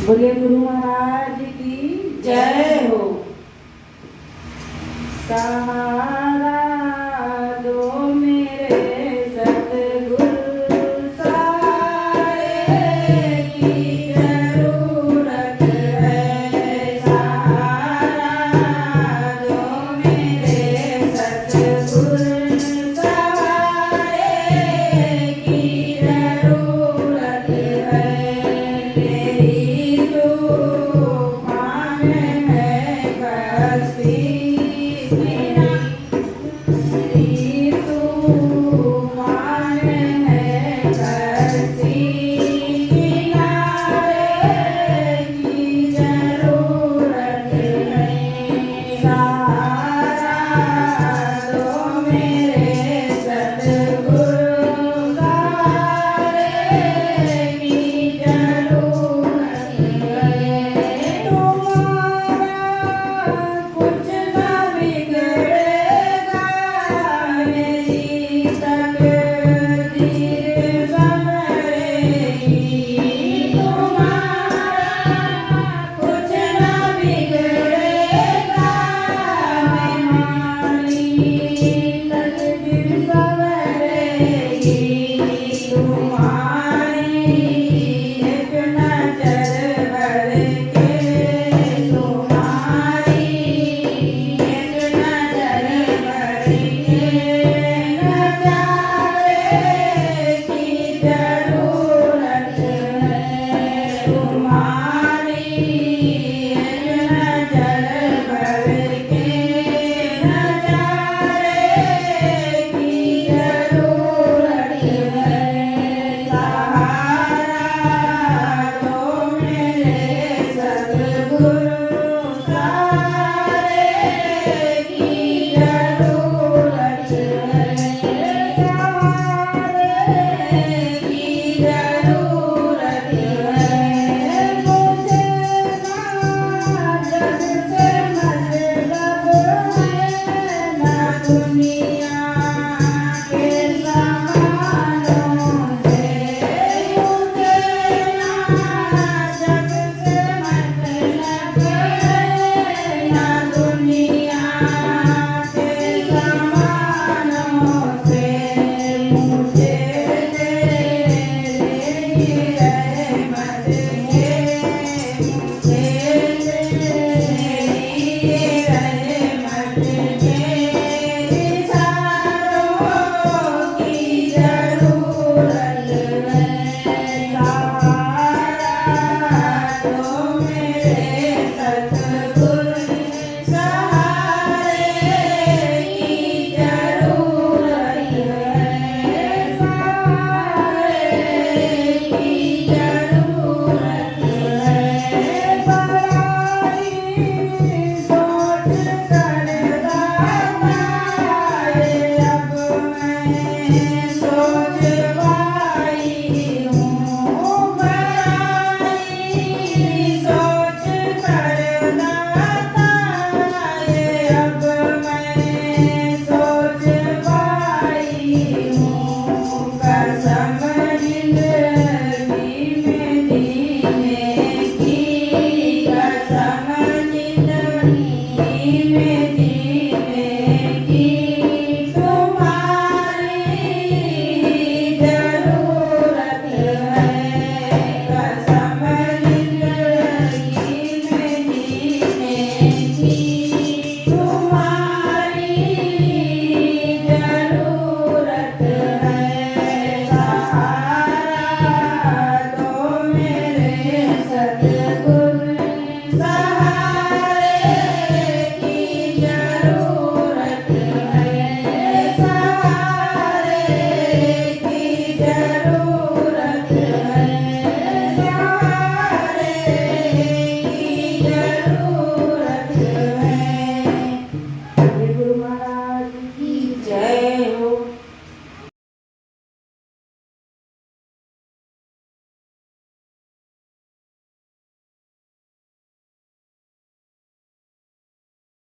बोले गुरु महाराज की जय हो। सहारा दो मेरे सतगुरु सहारे की जरूरत है। सहारा दो मेरे सतगुरु सहारे की जरूरत है। तेरी तूफान है कश्ती मेरा, तेरी तूफान है कश्ती किनारे की जरूरत है। सहारा दो मेरे सतगुरु सहारे की जरूरत है। तुम्हारा कुछ न बिगड़ेगा, मेरी तकदीर संवरेगी। तुम्हारा कुछ न बिगड़ेगा, मेरी तकदीर संवरेगी। तुम्हारी एक नजर भर के, तुम्हारी एक नजर भर के नजारे की जरूरत है। तुम्हारी एक नजर भर के नजारे की जरूरत है। सहारा दो मेरे सतगुरु सहारे की जरूरत है। सहारे की जरूरत है। मुझे ना जग से मतलब है, ना दुनिया के सामानों से। मुझे ना जग से मतलब है, ना दुनिया के सामानों से। मुझे तेरी रहमत के, मुझे तेरी रहमत के इशारों की जरूरत है। सहारा दो